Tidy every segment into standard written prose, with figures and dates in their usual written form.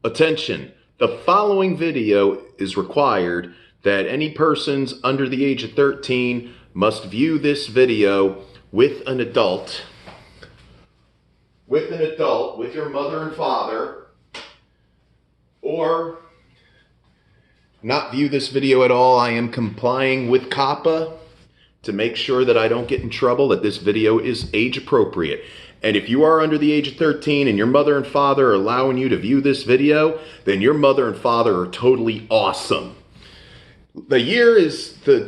Attention, the following video is required that any persons under the age of 13 must view this video with an adult. With your mother and father, or not view this video at all. I am complying with COPPA to make sure that I don't get in trouble, that this video is age appropriate. And if you are under the age of 13 and your mother and father are allowing you to view this video, then your mother and father are totally awesome. The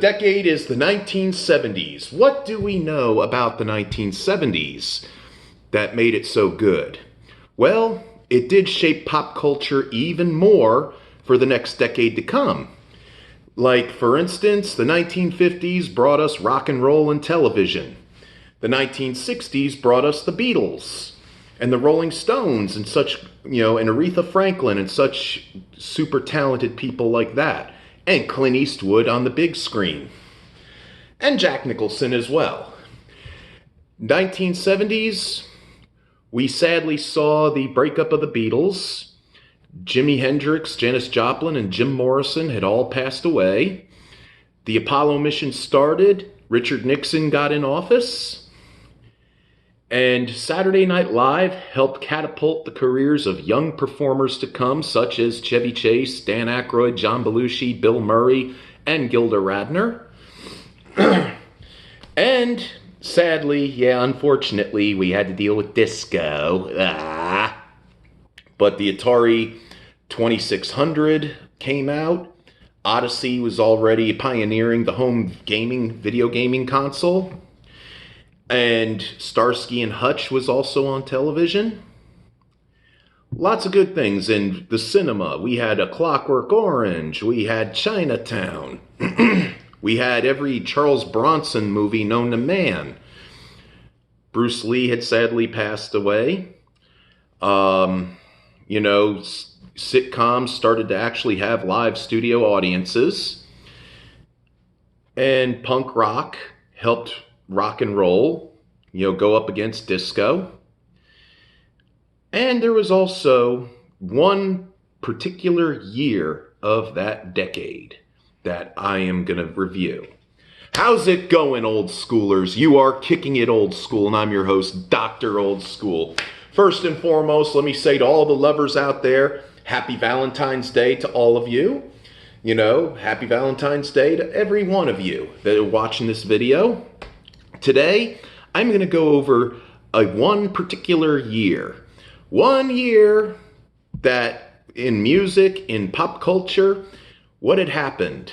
decade is the 1970s. What do we know about the 1970s that made it so good? Well, it did shape pop culture even more for the next decade to come. Like, for instance, the 1950s brought us rock and roll and television. The 1960s brought us the Beatles and the Rolling Stones and such, and Aretha Franklin and such super talented people like that. And Clint Eastwood on the big screen. And Jack Nicholson as well. 1970s, we sadly saw the breakup of the Beatles. Jimi Hendrix, Janis Joplin, and Jim Morrison had all passed away. The Apollo mission started. Richard Nixon got in office. And Saturday Night Live helped catapult the careers of young performers to come, such as Chevy Chase, Dan Aykroyd, John Belushi, Bill Murray, and Gilda Radner. And sadly, unfortunately, we had to deal with disco. But the Atari 2600 came out. Odyssey was already pioneering the home video gaming console. And Starsky and Hutch was also on television. Lots of good things in the cinema. We had A Clockwork Orange. We had Chinatown. We had every Charles Bronson movie known to man. Bruce Lee had sadly passed away. Sitcoms started to actually have live studio audiences. And punk rock helped rock and roll, go up against disco. And there was also one particular year of that decade that I am going to review. How's it going, old schoolers? You are Kicking It Old School, and I'm your host, Dr. Old School. First and foremost, let me say to all the lovers out there, happy Valentine's Day to all of you. Happy Valentine's Day to every one of you that are watching this video. Today, I'm going to go over one particular year. One year that in music, in pop culture, what had happened?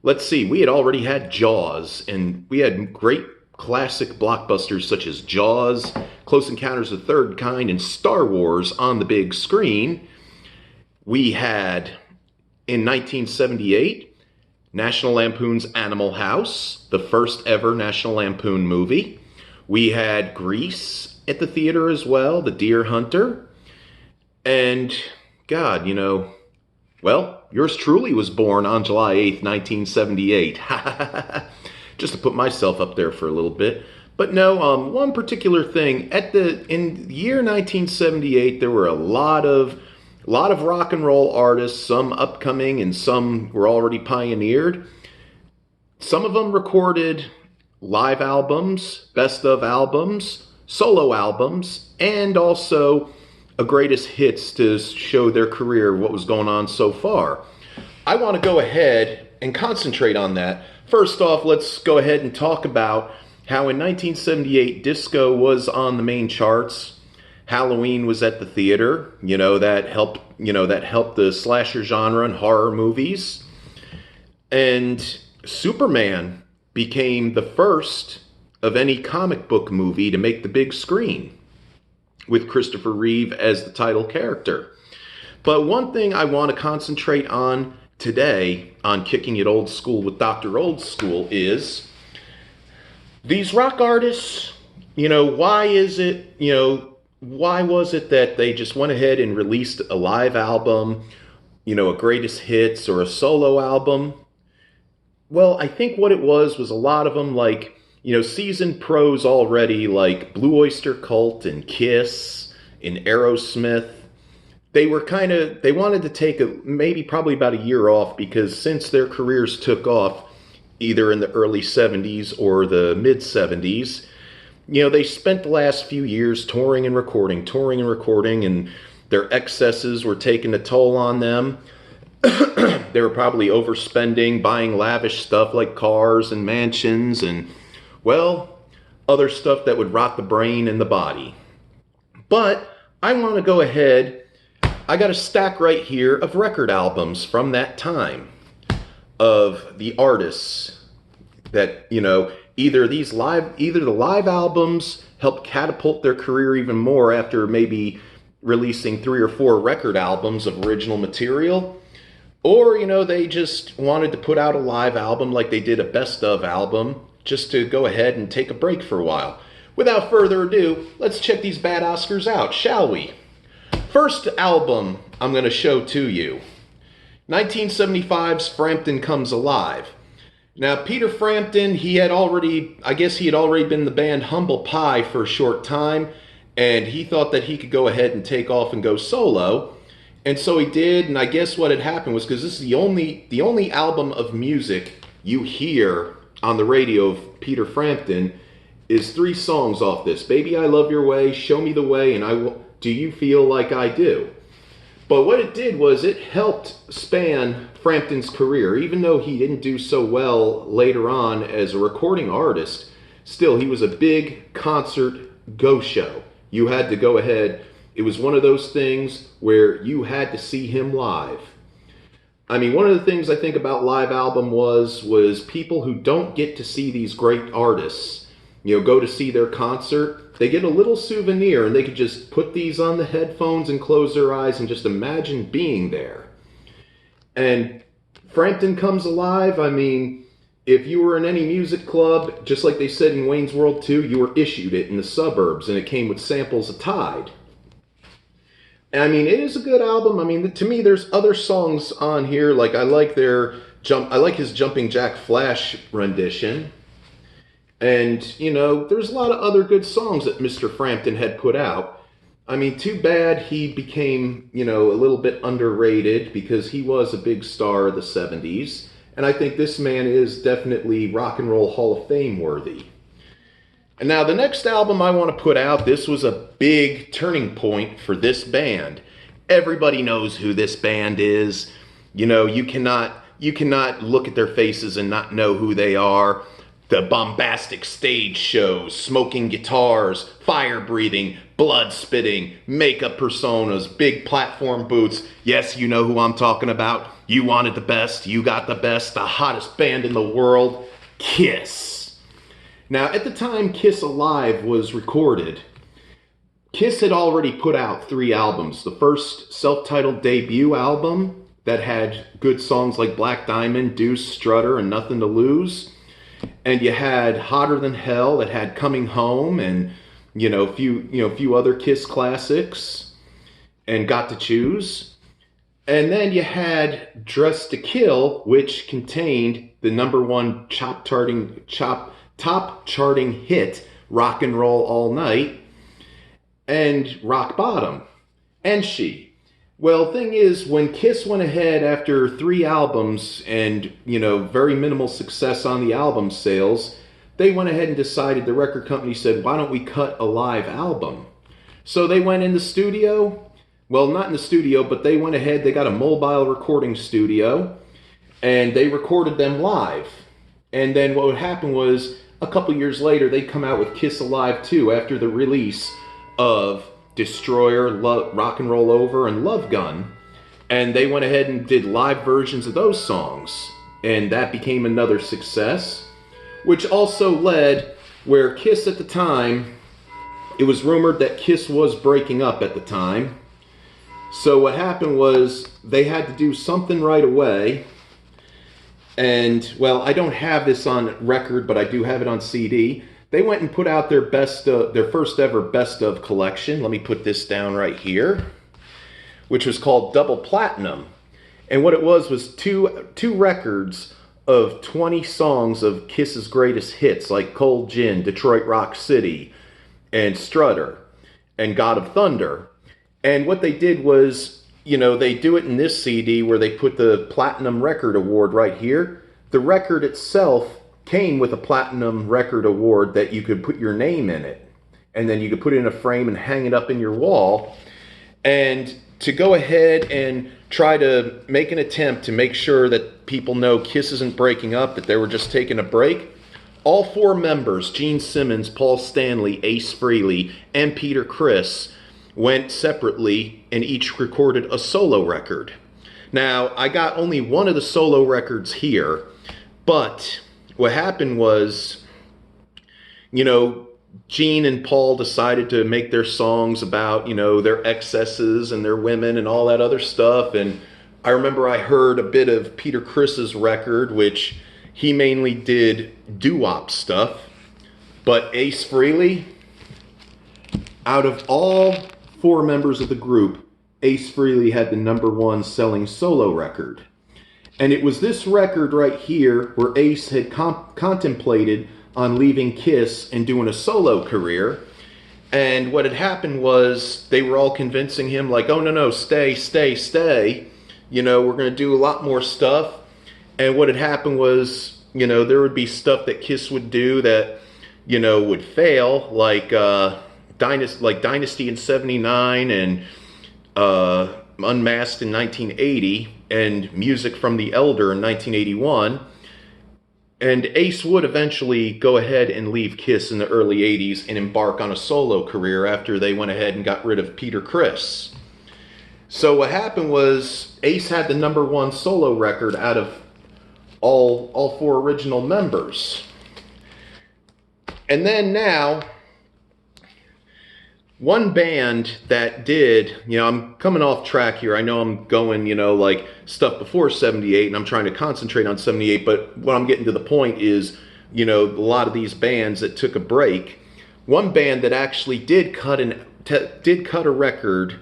Let's see, we had already had Jaws, and we had great classic blockbusters such as Jaws, Close Encounters of the Third Kind, and Star Wars on the big screen. We had, in 1978, National Lampoon's Animal House, the first ever National Lampoon movie. We had Grease at the theater as well, The Deer Hunter. And, God, yours truly was born on July 8th, 1978. Just to put myself up there for a little bit. But no, one particular thing, in the year 1978, there were a lot of rock and roll artists, some upcoming and some were already pioneered. Some of them recorded live albums, best of albums, solo albums, and also a greatest hits to show their career, what was going on so far. I want to go ahead and concentrate on that. First off, let's go ahead and talk about how in 1978 disco was on the main charts. Halloween was at the theater, that helped the slasher genre and horror movies. And Superman became the first of any comic book movie to make the big screen, with Christopher Reeve as the title character. But one thing I want to concentrate on today on Kicking It Old School with Dr. Old School is these rock artists, why was it that they just went ahead and released a live album, a greatest hits or a solo album? Well, I think what it was a lot of them seasoned pros already, like Blue Oyster Cult and Kiss and Aerosmith, they wanted to take maybe probably about a year off, because since their careers took off either in the early 70s or the mid 70s, they spent the last few years touring and recording, and their excesses were taking a toll on them. They were probably overspending, buying lavish stuff like cars and mansions and, well, other stuff that would rot the brain and the body. But I want to go ahead. I got a stack right here of record albums from that time of the artists that, either the live albums helped catapult their career even more after maybe releasing 3 or 4 record albums of original material, or, they just wanted to put out a live album like they did a best of album just to go ahead and take a break for a while. Without further ado, let's check these bad Oscars out, shall we? First album I'm going to show to you, 1975's Frampton Comes Alive. Now, Peter Frampton, he had already been in the band Humble Pie for a short time, and he thought that he could go ahead and take off and go solo. And so he did, and I guess what had happened was, because this is the only album of music you hear on the radio of Peter Frampton, is 3 songs off this: Baby I Love Your Way, Show Me the Way, and Do You Feel Like I Do. But what it did was it helped span Frampton's career. Even though he didn't do so well later on as a recording artist, still he was a big concert go-show. You had to go ahead. It was one of those things where you had to see him live. I mean, one of the things I think about live album was people who don't get to see these great artists, go to see their concert, they get a little souvenir, and they could just put these on the headphones and close their eyes and just imagine being there. And Frampton Comes Alive, I mean, if you were in any music club, just like they said in Wayne's World 2, you were issued it in the suburbs, and it came with samples of Tide. And I mean, it is a good album. I mean, to me, there's other songs on here. Like, I like his Jumping Jack Flash rendition. And, there's a lot of other good songs that Mr. Frampton had put out. I mean, too bad he became, a little bit underrated, because he was a big star of the 70s. And I think this man is definitely Rock and Roll Hall of Fame worthy. And now the next album I want to put out, this was a big turning point for this band. Everybody knows who this band is. You cannot look at their faces and not know who they are. The bombastic stage shows, smoking guitars, fire breathing, blood spitting, makeup personas, big platform boots. Yes, you know who I'm talking about. You wanted the best, you got the best, the hottest band in the world, Kiss. Now, at the time Kiss Alive was recorded, Kiss had already put out 3 albums. The first self-titled debut album that had good songs like Black Diamond, Deuce, Strutter, and Nothing to Lose. And you had Hotter Than Hell that had Coming Home and, a few other Kiss classics, and Got to Choose. And then you had Dressed to Kill, which contained the #1 top charting hit, Rock and Roll All Night, and Rock Bottom, and She. Well, thing is, when Kiss went ahead after 3 albums and, very minimal success on the album sales, they went ahead and decided, the record company said, why don't we cut a live album? So they went in the studio. Well, not in the studio, but they went ahead, they got a mobile recording studio, and they recorded them live. And then what would happen was, a couple years later, they'd come out with Kiss Alive 2 after the release of Destroyer, Rock and Roll Over, and Love Gun. And they went ahead and did live versions of those songs. And that became another success, which also led where Kiss at the time, it was rumored that Kiss was breaking up at the time. So what happened was they had to do something right away. And, well, I don't have this on record, but I do have it on CD. They went and put out their first ever best of collection. Let me put this down right here, which was called Double Platinum. And what it was two records of 20 songs of Kiss's greatest hits, like Cold Gin, Detroit Rock City, and Strutter, and God of Thunder. And what they did was, they do it in this CD where they put the Platinum Record Award right here. The record itself came with a Platinum Record Award that you could put your name in it. And then you could put it in a frame and hang it up in your wall. And to go ahead and try to make an attempt to make sure that people know Kiss isn't breaking up, that they were just taking a break, all four members, Gene Simmons, Paul Stanley, Ace Frehley, and Peter Criss, went separately and each recorded a solo record. Now, I got only one of the solo records here, but what happened was, Gene and Paul decided to make their songs about, their excesses and their women and all that other stuff. And I remember I heard a bit of Peter Criss's record, which he mainly did doo-wop stuff. But Ace Frehley, out of all four members of the group, Ace Frehley had the #1 selling solo record. And it was this record right here where Ace had contemplated on leaving Kiss and doing a solo career. And what had happened was they were all convincing him like, oh, no, stay. We're going to do a lot more stuff. And what had happened was, there would be stuff that Kiss would do that, would fail, like Dynasty in '79 and Unmasked in 1980 and Music from the Elder in 1981. And Ace would eventually go ahead and leave Kiss in the early 80s and embark on a solo career after they went ahead and got rid of Peter Criss. So what happened was Ace had the #1 solo record out of all four original members. And then now, one band that did, I'm coming off track here. I know I'm going, like stuff before 78, and I'm trying to concentrate on 78, but what I'm getting to the point is, a lot of these bands that took a break. One band that actually did cut a record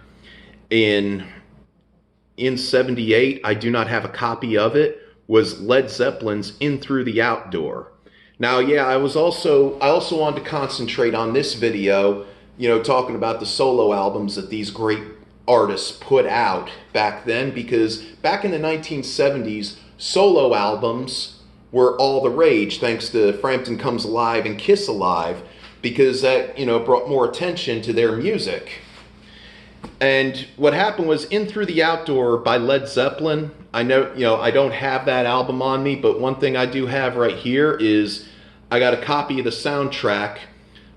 in 78, I do not have a copy of it, was Led Zeppelin's In Through the Outdoor. Now, I also wanted to concentrate on this video, talking about the solo albums that these great artists put out back then, because back in the 1970s, solo albums were all the rage thanks to Frampton Comes Alive and Kiss Alive, because that, brought more attention to their music. And what happened was In Through the Outdoor by Led Zeppelin, I know, I don't have that album on me, but one thing I do have right here is I got a copy of the soundtrack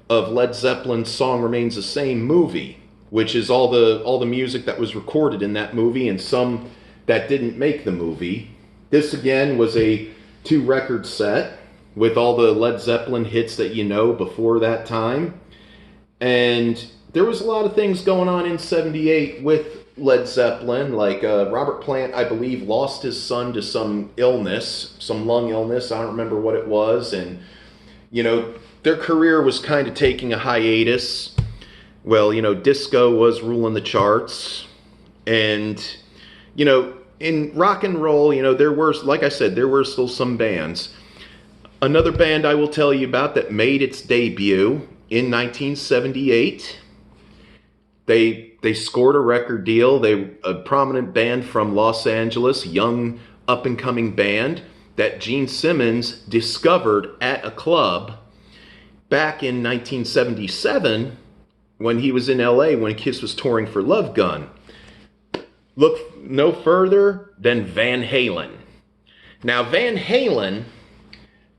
of Led Zeppelin's Song Remains the Same movie, which is all the music that was recorded in that movie and some that didn't make the movie. This again was a 2-record set with all the Led Zeppelin hits that before that time. And there was a lot of things going on in 78 with Led Zeppelin, like Robert Plant, I believe, lost his son to some illness, some lung illness, I don't remember what it was, and their career was kind of taking a hiatus. Well, disco was ruling the charts. And, in rock and roll, there were, like I said, there were still some bands. Another band I will tell you about that made its debut in 1978. They scored a record deal. They a prominent band from Los Angeles, young up-and-coming band that Gene Simmons discovered at a club back in 1977 when he was in LA when Kiss was touring for Love Gun. Look no further than Van Halen. Now Van Halen,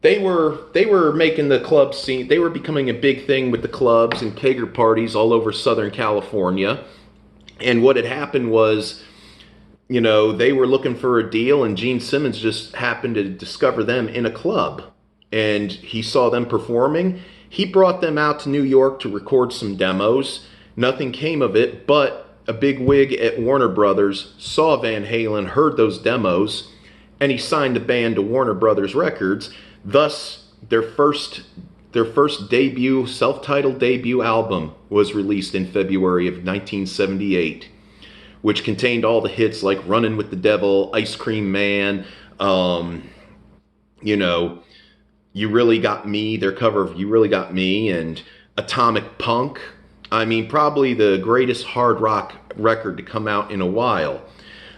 they were making the club scene. They were becoming a big thing with the clubs and kegger parties all over Southern California. And what had happened was, they were looking for a deal, and Gene Simmons just happened to discover them in a club. And he saw them performing. He brought them out to New York to record some demos. Nothing came of it, but a big wig at Warner Brothers saw Van Halen, heard those demos, and he signed the band to Warner Brothers Records. Thus, their first debut, self-titled debut album was released in February of 1978, which contained all the hits like Runnin' with the Devil, Ice Cream Man, You Really Got Me, their cover of You Really Got Me, and Atomic Punk. I mean, probably the greatest hard rock record to come out in a while.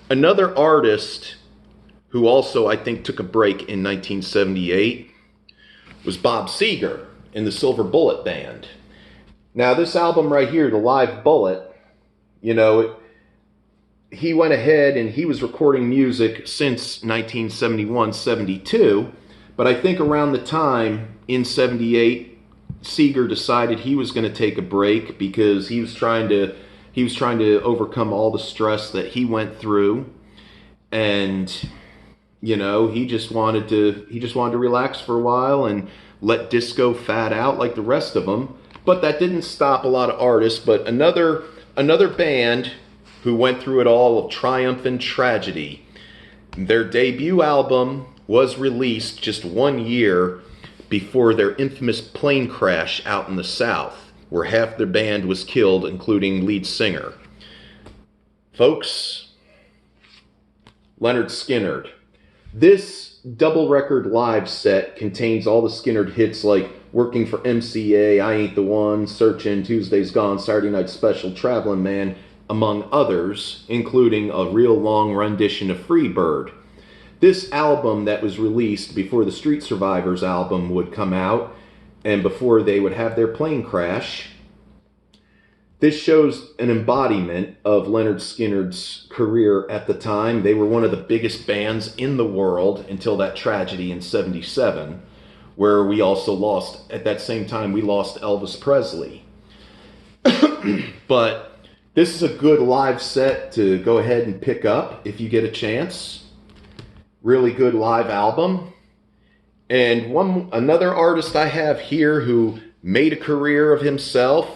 Another artist who also I think took a break in 1978 was Bob Seger in the Silver Bullet Band. Now this album right here, The Live Bullet, you know, he went ahead and he was recording music since 1971-72, but I think around the time in 78, Seger decided he was going to take a break because he was trying to overcome all the stress that he went through, and you know, he just wanted to relax for a while and let disco fat out like the rest of them. But that didn't stop a lot of artists. But another band who went through it all of triumph and tragedy. Their debut album was released just 1 year before their infamous plane crash out in the South, where half their band was killed, including lead singer. Folks, Lynyrd Skynyrd. This double record live set contains all the Skynyrd hits like Working for MCA, I Ain't the One, Searchin', Tuesday's Gone, Saturday Night Special, Travelin' Man, among others, including a real long rendition of Freebird. This album that was released before the Street Survivors album would come out and before they would have their plane crash, this shows an embodiment of Lynyrd Skynyrd's career at the time. They were one of the biggest bands in the world until that tragedy in 77, where we also lost, at that same time, we lost Elvis Presley. But this is a good live set to go ahead and pick up if you get a chance. Really good live album. And another artist I have here who made a career of himself.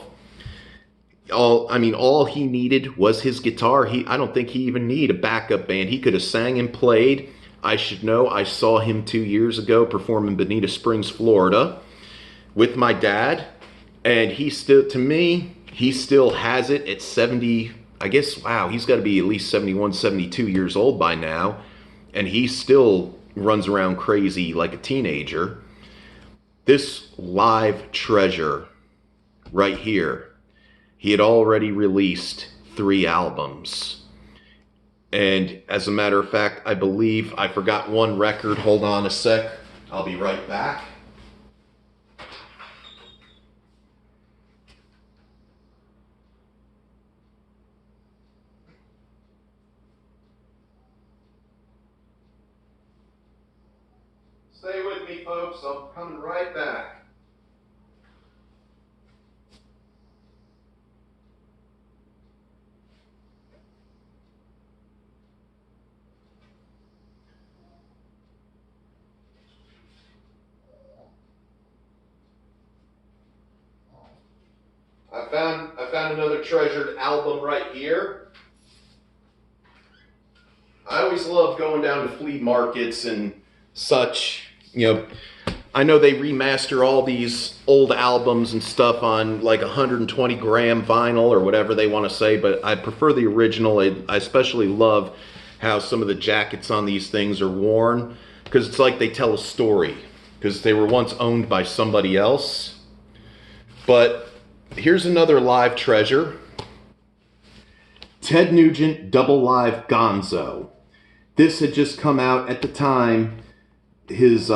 All he needed was his guitar. I don't think he even needed a backup band. He could have sang and played. I should know, I saw him 2 years ago perform in Bonita Springs, Florida with my dad. And he still has it at 70, I guess, wow, he's got to be at least 71, 72 years old by now. And he still runs around crazy like a teenager. This live treasure right here, he had already released 3 albums. And as a matter of fact, I believe I forgot one record. Hold on a sec. I'll be right back. Stay with me, folks. I'm coming right back. I found another treasured album right here. I always love going down to flea markets and such. You know, I know they remaster all these old albums and stuff on like 120 gram vinyl or whatever they want to say, but I prefer the original. I especially love how some of the jackets on these things are worn, because it's like they tell a story, because they were once owned by somebody else. But here's another live treasure. Ted Nugent Double Live Gonzo. This had just come out at the time his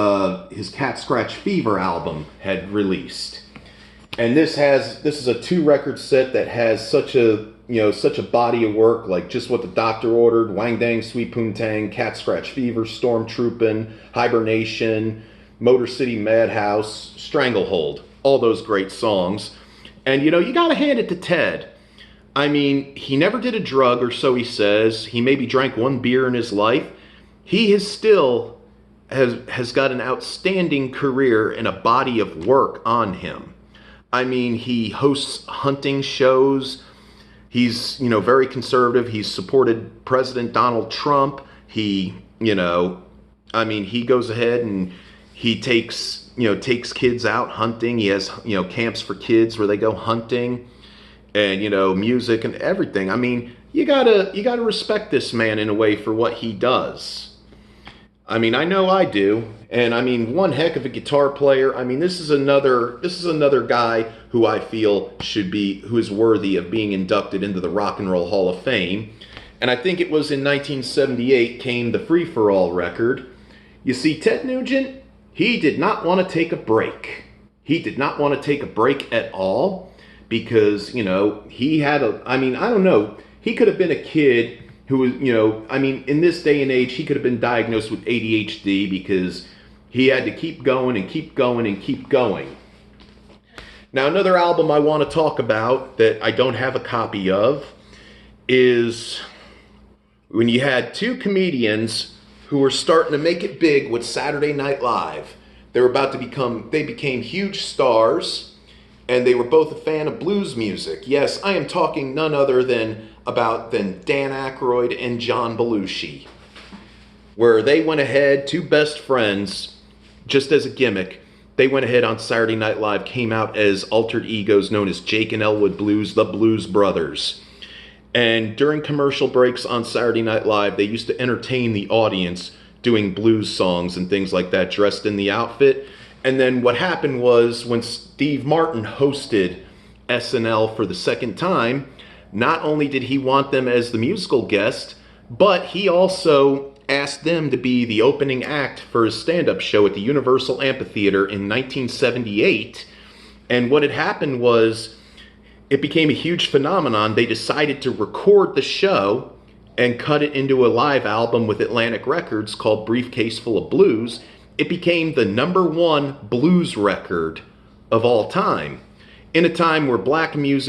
Cat Scratch Fever album had released. And this is a 2-record set that has such a body of work, like Just What the Doctor Ordered, Wang Dang Sweet Poontang, Cat Scratch Fever, Stormtroopin', Hibernation, Motor City Madhouse, Stranglehold, all those great songs. And you gotta hand it to Ted. I mean, he never did a drug, or so he says. He maybe drank 1 beer in his life. He has got an outstanding career and a body of work on him. I mean, he hosts hunting shows. He's, very conservative. He's supported President Donald Trump. He goes ahead and he takes kids out hunting. He has, camps for kids where they go hunting, and, music and everything. I mean, you gotta respect this man in a way for what he does. I mean, I know I do. And I mean, one heck of a guitar player. I mean, this is another guy who I feel who is worthy of being inducted into the Rock and Roll Hall of Fame. And I think it was in 1978 came the Free for All record. You see, Ted Nugent, he did not want to take a break. He did not want to take a break at all because, he had I don't know, he could have been a kid who was, in this day and age, he could have been diagnosed with ADHD because he had to keep going and keep going and keep going. Now, another album I want to talk about that I don't have a copy of is when you had two comedians who were starting to make it big with Saturday Night Live. They became huge stars, and they were both a fan of blues music. Yes, I am talking none other than Dan Aykroyd and John Belushi, where they went ahead, two best friends, just as a gimmick, they went ahead on Saturday Night Live, came out as alter egos known as Jake and Elwood Blues, the Blues Brothers. And during commercial breaks on Saturday Night Live, they used to entertain the audience doing blues songs and things like that, dressed in the outfit. And then what happened was when Steve Martin hosted SNL for the second time, not only did he want them as the musical guest, but he also asked them to be the opening act for his stand-up show at the Universal Amphitheater in 1978. And what had happened was it became a huge phenomenon. They decided to record the show and cut it into a live album with Atlantic Records called Briefcase Full of Blues. It became the #1 blues record of all time. In a time where black people's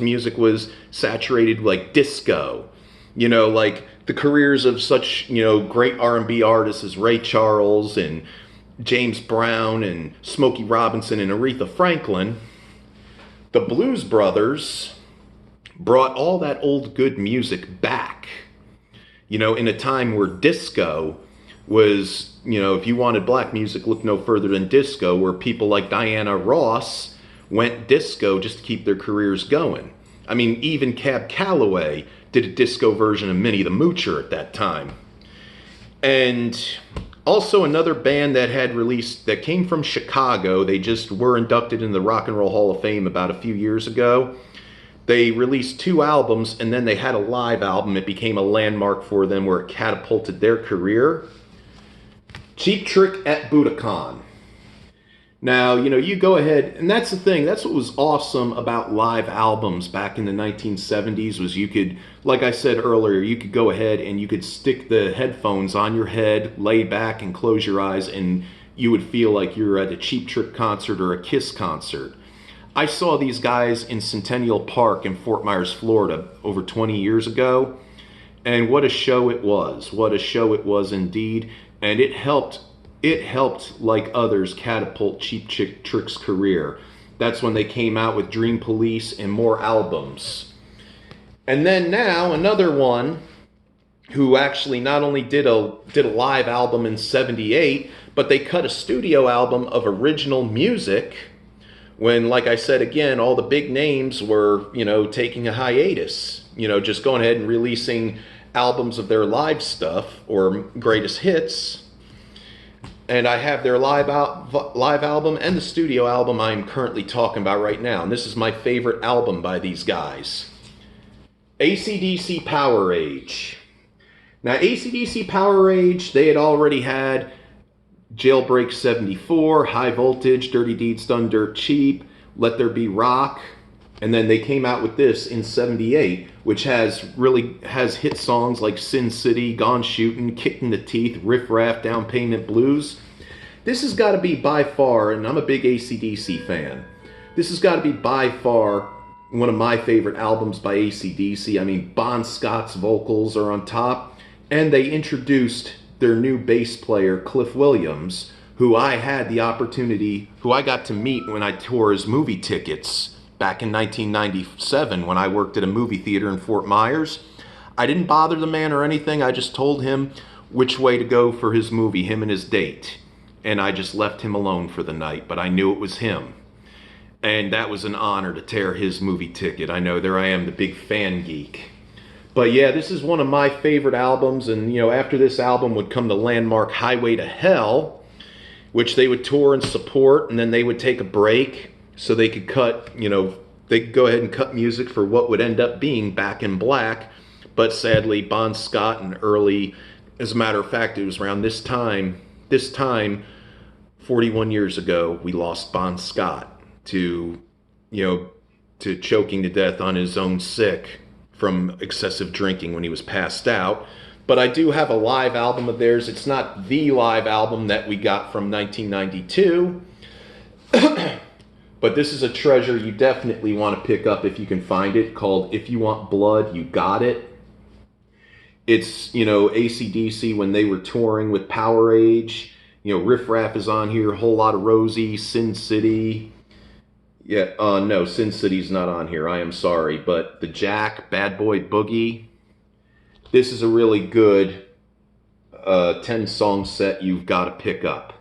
music was saturated like disco, like the careers of such, great R&B artists as Ray Charles and James Brown and Smokey Robinson and Aretha Franklin. The Blues Brothers brought all that old good music back, in a time where disco was, if you wanted black music, look no further than disco, where people like Diana Ross went disco just to keep their careers going. I mean, even Cab Calloway did a disco version of Minnie the Moocher at that time. And also another band that came from Chicago, they just were inducted in the Rock and Roll Hall of Fame about a few years ago. They released 2 albums, and then they had a live album. It became a landmark for them where it catapulted their career. Cheap Trick at Budokan. Now, you go ahead, and that's the thing. That's what was awesome about live albums back in the 1970s was you could, like I said earlier, you could go ahead and you could stick the headphones on your head, lay back and close your eyes, and you would feel like you were at a Cheap Trick concert or a Kiss concert. I saw these guys in Centennial Park in Fort Myers, Florida over 20 years ago, and what a show it was. What a show it was indeed, and it helped, like others, catapult Cheap Trick's career. That's when they came out with Dream Police and more albums. And then now, another one who actually not only did a live album in 78, but they cut a studio album of original music when, like I said again, all the big names were, taking a hiatus, just going ahead and releasing albums of their live stuff or greatest hits. And I have their live album and the studio album I'm currently talking about right now. And this is my favorite album by these guys. AC/DC Power Age. Now, AC/DC Power Age, they had already had Jailbreak 74, High Voltage, Dirty Deeds Done Dirt Cheap, Let There Be Rock, and then they came out with this in 78, which has hit songs like Sin City, Gone Shootin', Kicked in the Teeth, Riff Raff, Down Payment Blues. This has got to be by far, and I'm a big AC/DC fan, this has got to be by far one of my favorite albums by AC/DC. I mean, Bon Scott's vocals are on top, and they introduced their new bass player, Cliff Williams, who I got to meet when I tore his movie tickets back in 1997 when I worked at a movie theater in Fort Myers. I didn't bother the man or anything. I just told him which way to go for his movie, him and his date. And I just left him alone for the night, but I knew it was him. And that was an honor to tear his movie ticket. I know, there I am, the big fan geek. But yeah, this is one of my favorite albums. And, after this album would come the landmark Highway to Hell, which they would tour and support. And then they would take a break so they could they could go ahead and cut music for what would end up being Back in Black. But sadly, Bon Scott and early, as a matter of fact, it was around this time, 41 years ago, we lost Bon Scott to choking to death on his own sick from excessive drinking when he was passed out. But I do have a live album of theirs. It's not the live album that we got from 1992, but this is a treasure you definitely want to pick up if you can find it, called If You Want Blood, You Got It. It's, AC/DC when they were touring with Power Age. Riff Raff is on here, a whole lot of Rosie, Sin City. Yeah, no, Sin City's not on here, I am sorry. But The Jack, Bad Boy Boogie. This is a really good 10-song set you've got to pick up.